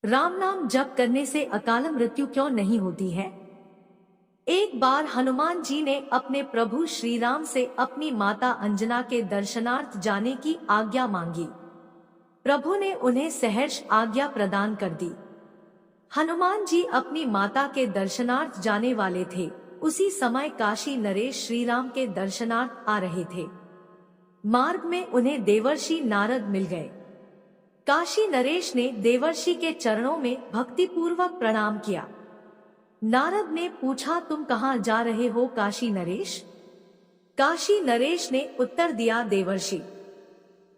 राम नाम जप करने से अकाल मृत्यु क्यों नहीं होती है? एक बार हनुमान जी ने अपने प्रभु श्री राम से अपनी माता अंजना के दर्शनार्थ जाने की आज्ञा मांगी। प्रभु ने उन्हें सहर्ष आज्ञा प्रदान कर दी। हनुमान जी अपनी माता के दर्शनार्थ जाने वाले थे। उसी समय काशी नरेश श्री राम के दर्शनार्थ आ रहे थे। मार्ग में उन्हें देवर्षि नारद मिल गए। काशी नरेश ने देवर्षि के चरणों में भक्तिपूर्वक प्रणाम किया। नारद ने पूछा, तुम कहाँ जा रहे हो काशी नरेश? काशी नरेश ने उत्तर दिया, देवर्षि,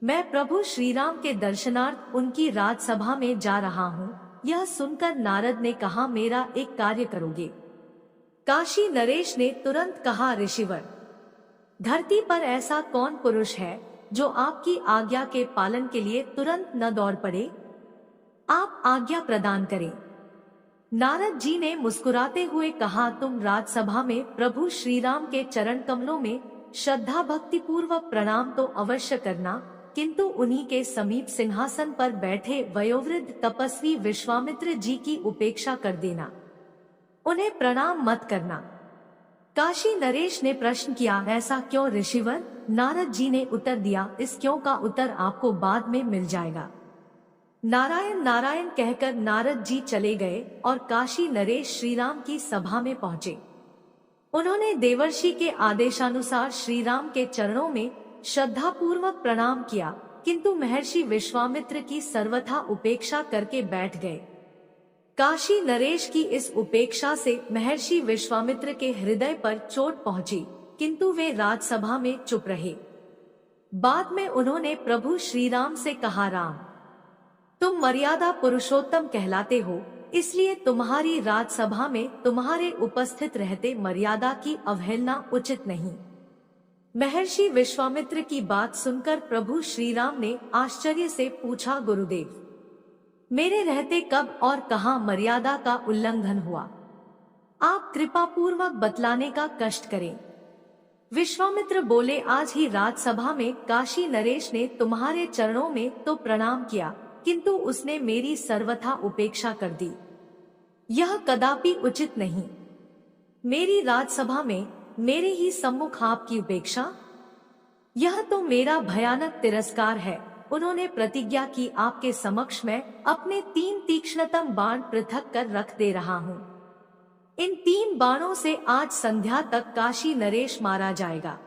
मैं प्रभु श्री राम के दर्शनार्थ उनकी राजसभा में जा रहा हूँ। यह सुनकर नारद ने कहा, मेरा एक कार्य करोगे? काशी नरेश ने तुरंत कहा, ऋषिवर, धरती पर ऐसा कौन पुरुष है जो आपकी आज्ञा के पालन के लिए तुरंत न दौड़ पड़े? आप आज्ञा प्रदान करें। नारद जी ने मुस्कुराते हुए कहा, तुम राजसभा में प्रभु श्री राम के चरण कमलों में श्रद्धा भक्ति पूर्वक प्रणाम तो अवश्य करना, किंतु उन्हीं के समीप सिंहासन पर बैठे वयोवृद्ध तपस्वी विश्वामित्र जी की उपेक्षा कर देना, उन्हें प्रणाम मत करना। काशी नरेश ने प्रश्न किया, ऐसा क्यों ऋषिवर? नारद जी ने उत्तर दिया, इस क्यों का उत्तर आपको बाद में मिल जाएगा। नारायण नारायण कहकर नारद जी चले गए और काशी नरेश श्री राम की सभा में पहुंचे। उन्होंने देवर्षि के आदेशानुसार श्री राम के चरणों में श्रद्धा पूर्वक प्रणाम किया, किंतु महर्षि विश्वामित्र की सर्वथा उपेक्षा करके बैठ गए। काशी नरेश की इस उपेक्षा से महर्षि विश्वामित्र के हृदय पर चोट पहुंची, किंतु वे राजसभा में चुप रहे। बाद में उन्होंने प्रभु श्री राम से कहा, राम, तुम मर्यादा पुरुषोत्तम कहलाते हो, इसलिए तुम्हारी राजसभा में तुम्हारे उपस्थित रहते मर्यादा की अवहेलना उचित नहीं। महर्षि विश्वामित्र की बात सुनकर प्रभु श्री राम ने आश्चर्य से पूछा, गुरुदेव, मेरे रहते कब और कहां मर्यादा का उल्लंघन हुआ? आप कृपा पूर्वक बतलाने का कष्ट करें। विश्वामित्र बोले, आज ही राजसभा में काशी नरेश ने तुम्हारे चरणों में तो प्रणाम किया, किंतु उसने मेरी सर्वथा उपेक्षा कर दी। यह कदापि उचित नहीं। मेरी राजसभा में मेरे ही सम्मुख आपकी उपेक्षा, यह तो मेरा भयानक तिरस्कार है। उन्होंने प्रतिज्ञा की, आपके समक्ष मैं अपने 3 तीक्ष्णतम बाण पृथक कर रख दे रहा हूँ। इन 3 बाणों से आज संध्या तक काशी नरेश मारा जाएगा।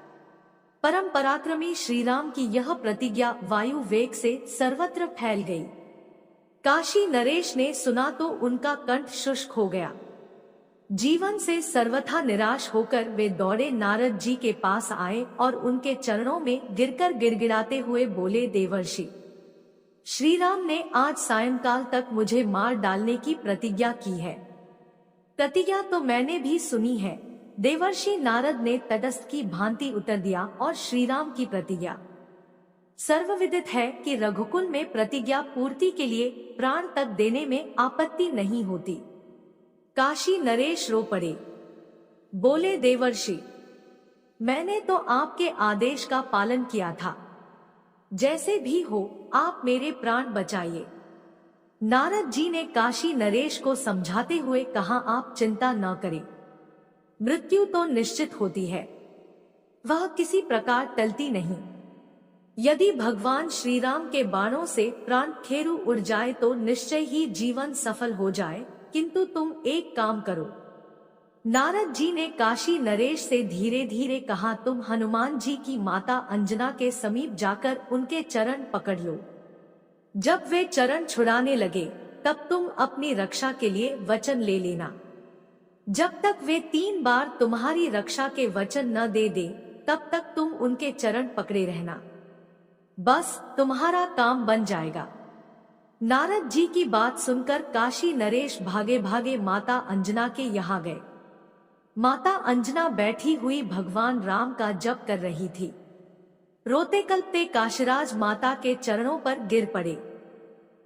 परम पराक्रमी श्री राम की यह प्रतिज्ञा वायु वेग से सर्वत्र फैल गई। काशी नरेश ने सुना तो उनका कंठ शुष्क हो गया। जीवन से सर्वथा निराश होकर वे दौड़े नारद जी के पास आए और उनके चरणों में गिरकर गिड़गिड़ाते हुए बोले, देवर्षि, श्री राम ने आज सायंकाल तक मुझे मार डालने की प्रतिज्ञा की है। प्रतिज्ञा तो मैंने भी सुनी है। देवर्षि नारद ने तटस्थ की भांति उत्तर दिया, और श्री राम की प्रतिज्ञा सर्वविदित है कि रघुकुल में प्रतिज्ञा पूर्ति के लिए प्राण तक देने में आपत्ति नहीं होती। काशी नरेश रो पड़े, बोले, देवर्षि, मैंने तो आपके आदेश का पालन किया था। जैसे भी हो आप मेरे प्राण बचाइए। नारद जी ने काशी नरेश को समझाते हुए कहा, आप चिंता न करें, मृत्यु तो निश्चित होती है, वह किसी प्रकार टलती नहीं। यदि भगवान श्री राम के बाणों से प्राण खेरु उड़ जाए तो निश्चय ही जीवन सफल हो जाए, किंतु तुम एक काम करो। नारद जी ने काशी नरेश से धीरे धीरे कहा, तुम हनुमान जी की माता अंजना के समीप जाकर उनके चरण पकड़ लो। जब वे चरण छुड़ाने लगे तब तुम अपनी रक्षा के लिए वचन ले लेना। जब तक वे 3 बार तुम्हारी रक्षा के वचन न दे दे तब तक तुम उनके चरण पकड़े रहना, बस तुम्हारा काम बन जाएगा। नारद जी की बात सुनकर काशी नरेश भागे भागे माता अंजना के यहाँ गए। माता अंजना बैठी हुई भगवान राम का जप कर रही थी। रोते कलपते काशीराज माता के चरणों पर गिर पड़े।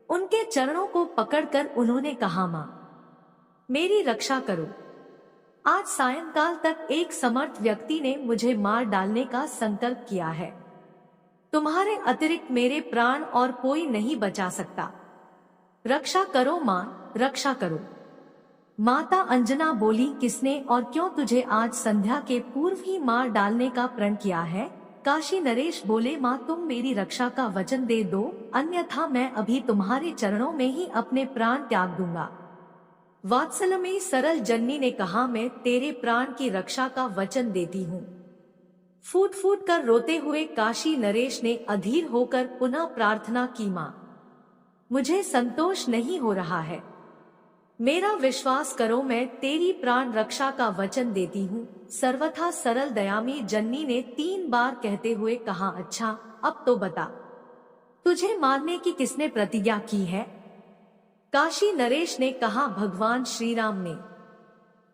उनके चरणों को पकड़कर उन्होंने कहा, माँ, मेरी रक्षा करो। आज सायंकाल तक एक समर्थ व्यक्ति ने मुझे मार डालने का संकल्प किया है। तुम्हारे अतिरिक्त मेरे प्राण और कोई नहीं बचा सकता। रक्षा करो माँ, रक्षा करो। माता अंजना बोली, किसने और क्यों तुझे आज संध्या के पूर्व ही मार डालने का प्रण किया है? काशी नरेश बोले, माँ तुम मेरी रक्षा का वचन दे दो, अन्यथा मैं अभी तुम्हारे चरणों में ही अपने प्राण त्याग दूंगा। वात्सलमयी सरल जननी ने कहा, मैं तेरे प्राण की रक्षा का वचन देती हूँ। फूट फूट कर रोते हुए काशी नरेश ने अधीर होकर पुनः प्रार्थना की, माँ मुझे संतोष नहीं हो रहा है, मेरा विश्वास करो, मैं तेरी प्राण रक्षा का वचन देती हूँ। सर्वथा सरल दयामी जननी ने 3 बार कहते हुए कहा, अच्छा अब तो बता, तुझे मारने की किसने प्रतिज्ञा की है? काशी नरेश ने कहा, भगवान श्री राम ने।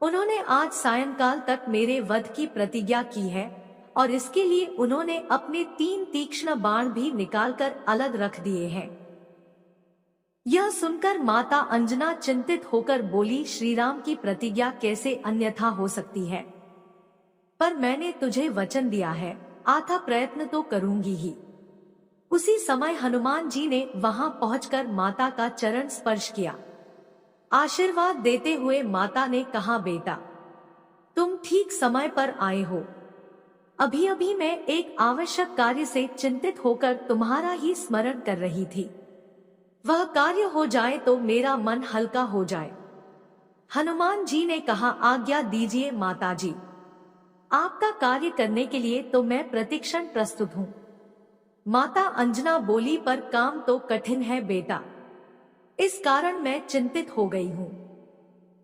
उन्होंने आज सायंकाल तक मेरे वध की प्रतिज्ञा की है और इसके लिए उन्होंने अपने 3 तीक्ष्ण बाण भी निकालकर अलग रख दिए हैं। यह सुनकर माता अंजना चिंतित होकर बोली, श्री राम की प्रतिज्ञा कैसे अन्यथा हो सकती है? पर मैंने तुझे वचन दिया है, आथा प्रयत्न तो करूंगी ही। उसी समय हनुमान जी ने वहां पहुंचकर माता का चरण स्पर्श किया। आशीर्वाद देते हुए माता ने कहा, बेटा तुम ठीक समय पर आए हो। अभी अभी मैं एक आवश्यक कार्य से चिंतित होकर तुम्हारा ही स्मरण कर रही थी। वह कार्य हो जाए तो मेरा मन हल्का हो जाए। हनुमान जी ने कहा, आज्ञा दीजिए माताजी, आपका कार्य करने के लिए तो मैं प्रतिक्षण प्रस्तुत हूँ। माता अंजना बोली, पर काम तो कठिन है बेटा, इस कारण मैं चिंतित हो गई हूँ।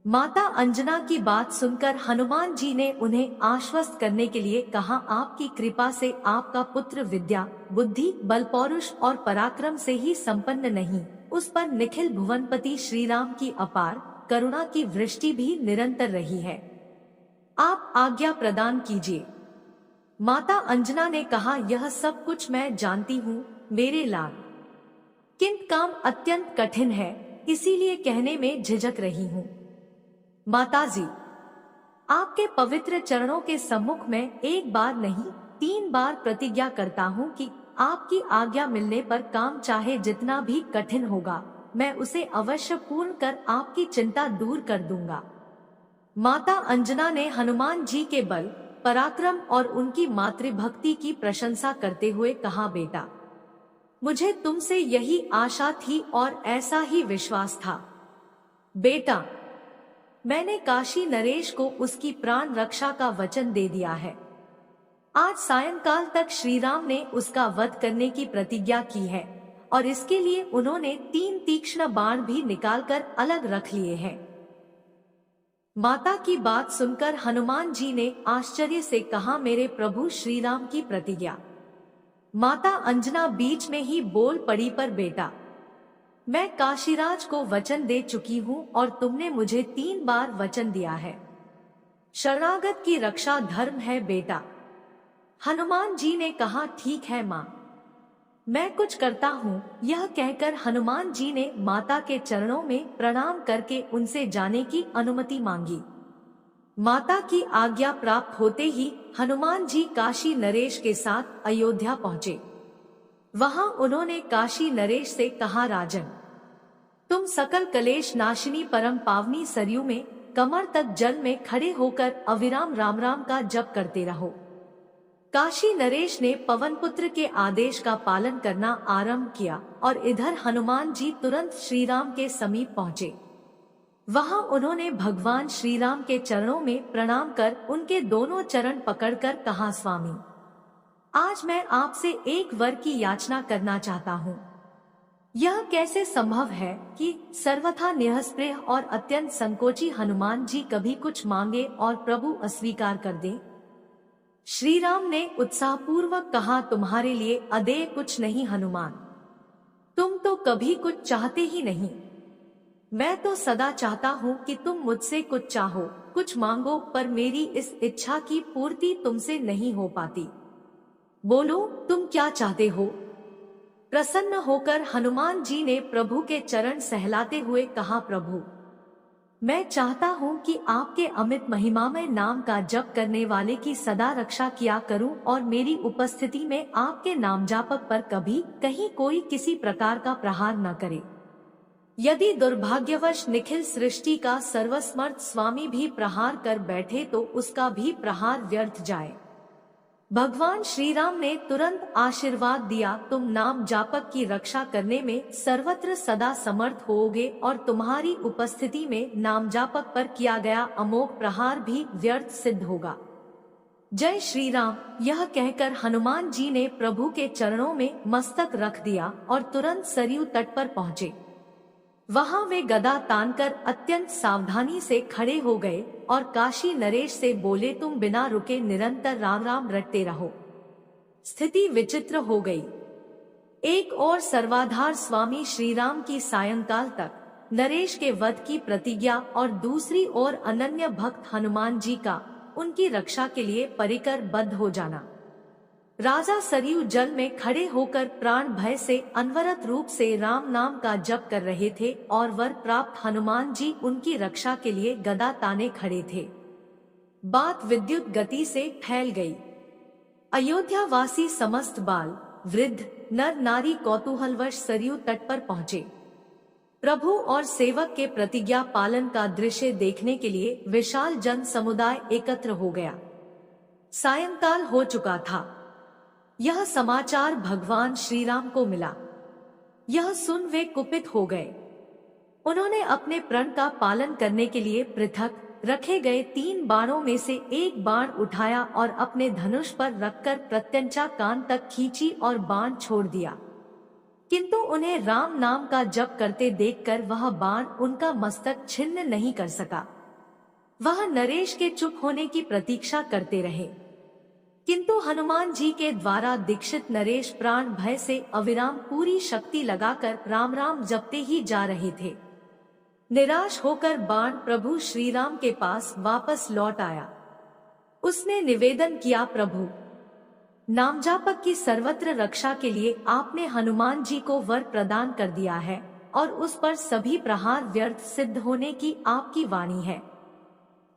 माता अंजना की बात सुनकर हनुमान जी ने उन्हें आश्वस्त करने के लिए कहा, आपकी कृपा से आपका पुत्र विद्या, बुद्धि, बल, पौरुष और पराक्रम से ही संपन्न नहीं, उस पर निखिल भुवनपति श्री राम की अपार करुणा की वृष्टि भी निरंतर रही है। आप आज्ञा प्रदान कीजिए। माता अंजना ने कहा, यह सब कुछ मैं जानती हूँ मेरे लाल, किंतु काम अत्यंत कठिन है, इसीलिए कहने में झिझक रही हूँ। माताजी, आपके पवित्र चरणों के सम्मुख में एक बार नहीं 3 बार प्रतिज्ञा करता हूँ कि आपकी आज्ञा मिलने पर काम चाहे जितना भी कठिन होगा, मैं उसे अवश्य पूर्ण कर आपकी चिंता दूर कर दूंगा। माता अंजना ने हनुमान जी के बल, पराक्रम और उनकी मातृभक्ति की प्रशंसा करते हुए कहा, बेटा मुझे तुमसे यही आशा थी और ऐसा ही विश्वास था। बेटा, मैंने काशी नरेश को उसकी प्राण रक्षा का वचन दे दिया है। आज सायंकाल तक श्री राम ने उसका वध करने की प्रतिज्ञा की है और इसके लिए उन्होंने 3 तीक्ष्ण बाण भी निकालकर अलग रख लिए हैं। माता की बात सुनकर हनुमान जी ने आश्चर्य से कहा, मेरे प्रभु श्री राम की प्रतिज्ञा? माता अंजना बीच में ही बोल पड़ी, पर बेटा मैं काशीराज को वचन दे चुकी हूँ और तुमने मुझे 3 बार वचन दिया है। शरणागत की रक्षा धर्म है बेटा। हनुमान जी ने कहा, ठीक है माँ, मैं कुछ करता हूँ। यह कहकर हनुमान जी ने माता के चरणों में प्रणाम करके उनसे जाने की अनुमति मांगी। माता की आज्ञा प्राप्त होते ही हनुमान जी काशी नरेश के साथ अयोध्या पहुँचे। वहां उन्होंने काशी नरेश से कहा, राजन तुम सकल कलेश नाशिनी परम पावनी सरयू में कमर तक जल में खड़े होकर अविराम राम राम का जप करते रहो। काशी नरेश ने पवन पुत्र के आदेश का पालन करना आरंभ किया और इधर हनुमान जी तुरंत श्री राम के समीप पहुँचे। वहां उन्होंने भगवान श्री राम के चरणों में प्रणाम कर उनके दोनों चरण पकड़कर कहा, स्वामी आज मैं आपसे एक वर की याचना करना चाहता हूँ। यह कैसे संभव है कि सर्वथा निःस्पृह और अत्यंत संकोची हनुमान जी कभी कुछ मांगे और प्रभु अस्वीकार कर दे? श्री राम ने उत्साहपूर्वक कहा, तुम्हारे लिए अदेय कुछ नहीं हनुमान, तुम तो कभी कुछ चाहते ही नहीं। मैं तो सदा चाहता हूँ कि तुम मुझसे कुछ चाहो, कुछ मांगो, पर मेरी इस इच्छा की पूर्ति तुमसे नहीं हो पाती। बोलो तुम क्या चाहते हो? प्रसन्न होकर हनुमान जी ने प्रभु के चरण सहलाते हुए कहा, प्रभु मैं चाहता हूँ कि आपके अमित महिमामय नाम का जप करने वाले की सदा रक्षा किया करूं और मेरी उपस्थिति में आपके नाम जापक पर कभी कहीं कोई किसी प्रकार का प्रहार न करे। यदि दुर्भाग्यवश निखिल सृष्टि का सर्वसमर्थ स्वामी भी प्रहार कर बैठे तो उसका भी प्रहार व्यर्थ जाए। भगवान श्री राम ने तुरंत आशीर्वाद दिया, तुम नाम जापक की रक्षा करने में सर्वत्र सदा समर्थ होोगे और तुम्हारी उपस्थिति में नाम जापक पर किया गया अमोघ प्रहार भी व्यर्थ सिद्ध होगा। जय श्री राम। यह कहकर हनुमान जी ने प्रभु के चरणों में मस्तक रख दिया और तुरंत सरयू तट पर पहुँचे। वहां वे गदा तानकर अत्यंत सावधानी से खड़े हो गए और काशी नरेश से बोले, तुम बिना रुके निरंतर राम राम रटते रहो। स्थिति विचित्र हो गई। एक ओर सर्वाधार स्वामी श्री राम की सायंकाल तक नरेश के वध की प्रतिज्ञा और दूसरी ओर अनन्य भक्त हनुमान जी का उनकी रक्षा के लिए परिकर बद्ध हो जाना। राजा सरयू जल में खड़े होकर प्राण भय से अनवरत रूप से राम नाम का जप कर रहे थे और वर प्राप्त हनुमान जी उनकी रक्षा के लिए गदा ताने खड़े थे। बात विद्युत गति से फैल गई। अयोध्या वासी समस्त बाल वृद्ध नर नारी कौतूहलवश सरयू तट पर पहुँचे। प्रभु और सेवक के प्रतिज्ञा पालन का दृश्य देखने के लिए विशाल जन समुदाय एकत्र हो गया। सायंकाल हो चुका था। यह समाचार भगवान श्री राम को मिला। यह सुन वे कुपित हो गए। उन्होंने अपने प्रण का पालन करने के लिए पृथक रखे गए 3 बाणों में से एक बाण उठाया और अपने धनुष पर रखकर प्रत्यंचा कान तक खींची और बाण छोड़ दिया। किंतु उन्हें राम नाम का जप करते देखकर वह बाण उनका मस्तक छिन्न नहीं कर सका। वह नरेश के चुप होने की प्रतीक्षा करते रहे, किंतु हनुमान जी के द्वारा दीक्षित नरेश प्राण भय से अविराम पूरी शक्ति लगाकर राम राम जपते ही जा रहे थे। निराश होकर बाण प्रभु श्री राम के पास वापस लौट आया। उसने निवेदन किया, प्रभु, नामजापक की सर्वत्र रक्षा के लिए आपने हनुमान जी को वर प्रदान कर दिया है और उस पर सभी प्रहार व्यर्थ सिद्ध होने की आपकी वाणी है।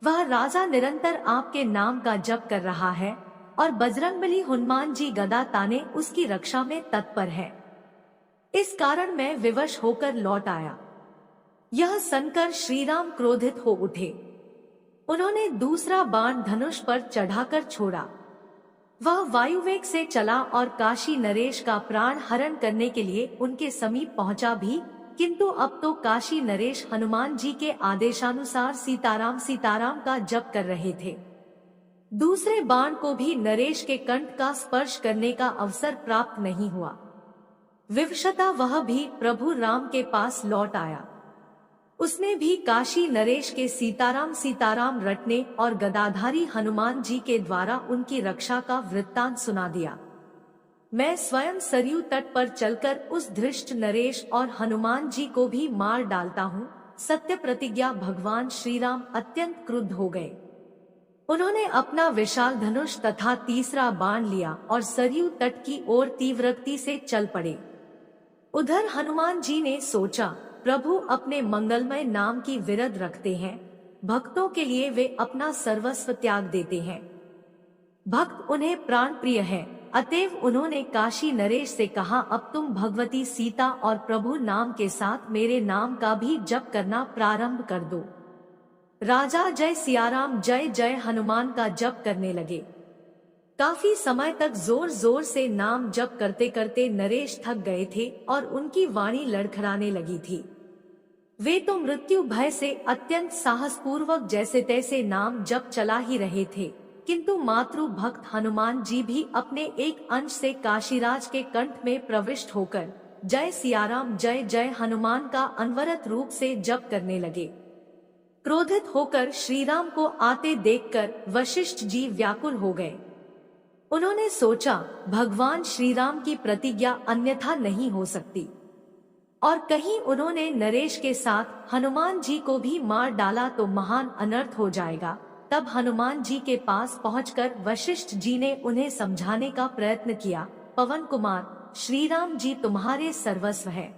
वह राजा निरंतर आपके नाम का जप कर रहा है और बजरंगबली हनुमान जी गदा ताने उसकी रक्षा में तत्पर है। इस कारण मैं विवश होकर लौट आया। यह सुनकर श्री राम क्रोधित हो उठे। उन्होंने दूसरा बाण धनुष पर चढ़ाकर छोड़ा। वह वायुवेग से चला और काशी नरेश का प्राण हरण करने के लिए उनके समीप पहुंचा भी, किंतु अब तो काशी नरेश हनुमान जी के आदेशानुसार सीताराम सीताराम का जप कर रहे थे। दूसरे बाण को भी नरेश के कंठ का स्पर्श करने का अवसर प्राप्त नहीं हुआ। विवशता वह भी प्रभु राम के पास लौट आया। उसने भी काशी नरेश के सीताराम सीताराम रटने और गदाधारी हनुमान जी के द्वारा उनकी रक्षा का वृत्तांत सुना दिया। मैं स्वयं सरयू तट पर चलकर उस धृष्ट नरेश और हनुमान जी को भी मार डालता हूँ। सत्य प्रतिज्ञा। भगवान श्री राम अत्यंत क्रुद्ध हो गए। उन्होंने अपना विशाल धनुष तथा तीसरा बाण लिया और सरयू तट की ओर तीव्रगति से चल पड़े। उधर हनुमान जी ने सोचा, प्रभु अपने मंगलमय नाम की विरध रखते हैं, भक्तों के लिए वे अपना सर्वस्व त्याग देते हैं। भक्त उन्हें प्राण प्रिय है, अतएव उन्होंने काशी नरेश से कहा, अब तुम भगवती सीता और प्रभु नाम के साथ मेरे नाम का भी जप करना प्रारंभ कर दो। राजा जय सियाराम जय जय हनुमान का जप करने लगे। काफी समय तक जोर जोर से नाम जप करते करते नरेश थक गए थे और उनकी वाणी लड़खड़ाने लगी थी। वे तो मृत्यु भय से अत्यंत साहसपूर्वक जैसे तैसे नाम जप चला ही रहे थे, किंतु मातृ भक्त हनुमान जी भी अपने एक अंश से काशीराज के कंठ में प्रविष्ट होकर जय सियाराम जय जय हनुमान का अनवरत रूप से जप करने लगे। क्रोधित होकर श्री राम को आते देखकर वशिष्ठ जी व्याकुल हो गए। उन्होंने सोचा, भगवान श्री राम की प्रतिज्ञा अन्यथा नहीं हो सकती, और कहीं उन्होंने नरेश के साथ हनुमान जी को भी मार डाला तो महान अनर्थ हो जाएगा। तब हनुमान जी के पास पहुंचकर वशिष्ठ जी ने उन्हें समझाने का प्रयत्न किया, पवन कुमार, श्री राम जी तुम्हारे सर्वस्व है,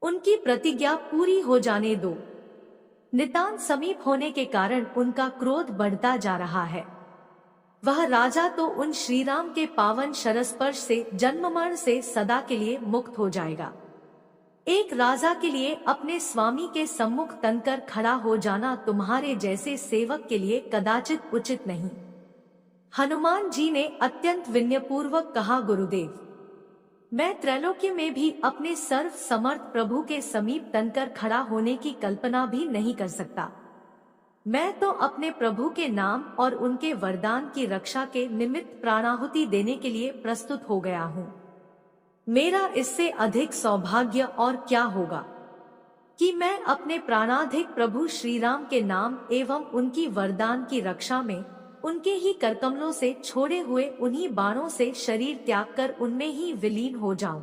उनकी प्रतिज्ञा पूरी हो जाने दो। नितांत समीप होने के कारण उनका क्रोध बढ़ता जा रहा है। वह राजा तो उन श्री राम के पावन शरस्पर्श से जन्म मरण से सदा के लिए मुक्त हो जाएगा। एक राजा के लिए अपने स्वामी के सम्मुख तनकर खड़ा हो जाना तुम्हारे जैसे सेवक के लिए कदाचित उचित नहीं। हनुमान जी ने अत्यंत विनयपूर्वक कहा, गुरुदेव, मैं त्रैलोक्य में भी अपने सर्व समर्थ प्रभु के समीप तनकर खड़ा होने की कल्पना भी नहीं कर सकता। मैं तो अपने प्रभु के नाम और उनके वरदान की रक्षा के निमित्त प्राणाहुति देने के लिए प्रस्तुत हो गया हूँ। मेरा इससे अधिक सौभाग्य और क्या होगा कि मैं अपने प्राणाधिक प्रभु श्री राम के नाम एवं उनकी वरदान की रक्षा में उनके ही करकमलों से छोड़े हुए उन्हीं बाणों से शरीर त्याग कर उनमें ही विलीन हो जाऊं।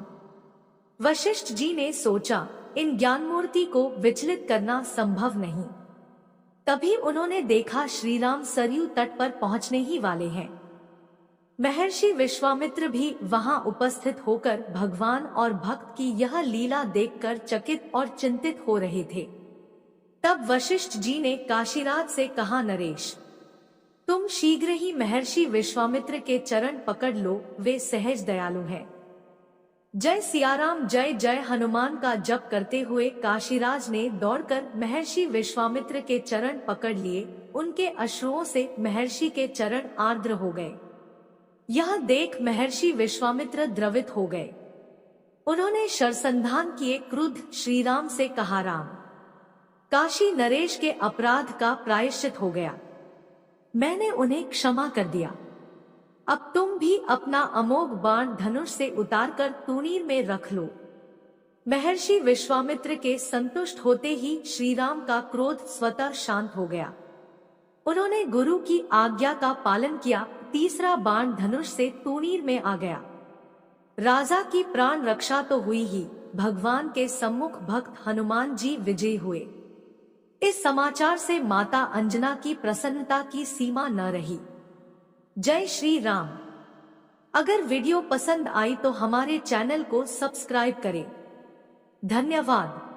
वशिष्ठ जी ने सोचा, इन ज्ञानमूर्ति को विचलित करना संभव नहीं। तभी उन्होंने देखा श्री राम सरयू तट पर पहुंचने ही वाले हैं। महर्षि विश्वामित्र भी वहां उपस्थित होकर भगवान और भक्त की यह लीला देखकर चकित और चिंतित हो रहे थे। तब वशिष्ठ जी ने काशीराज से कहा, नरेश, तुम शीघ्र ही महर्षि विश्वामित्र के चरण पकड़ लो, वे सहज दयालु हैं। जय सियाराम, जय जय हनुमान का जप करते हुए काशीराज ने दौड़कर महर्षि विश्वामित्र के चरण पकड़ लिए। उनके अश्रुओं से महर्षि के चरण आर्द्र हो गए। यह देख महर्षि विश्वामित्र द्रवित हो गए। उन्होंने शरसंधान किए क्रुद्ध श्री राम से कहा, राम, काशी नरेश के अपराध का प्रायश्चित हो गया। मैंने उन्हें क्षमा कर दिया। अब तुम भी अपना अमोघ बाण धनुष से उतारकर तूणीर में रख लो। महर्षि विश्वामित्र के संतुष्ट होते ही श्री राम का क्रोध स्वतः शांत हो गया। उन्होंने गुरु की आज्ञा का पालन किया। तीसरा बाण धनुष से तूणीर में आ गया। राजा की प्राण रक्षा तो हुई ही, भगवान के सम्मुख भक्त हनुमान जी विजयी हुए। इस समाचार से माता अंजना की प्रसन्नता की सीमा न रही। जय श्री राम। अगर वीडियो पसंद आई तो हमारे चैनल को सब्सक्राइब करें। धन्यवाद।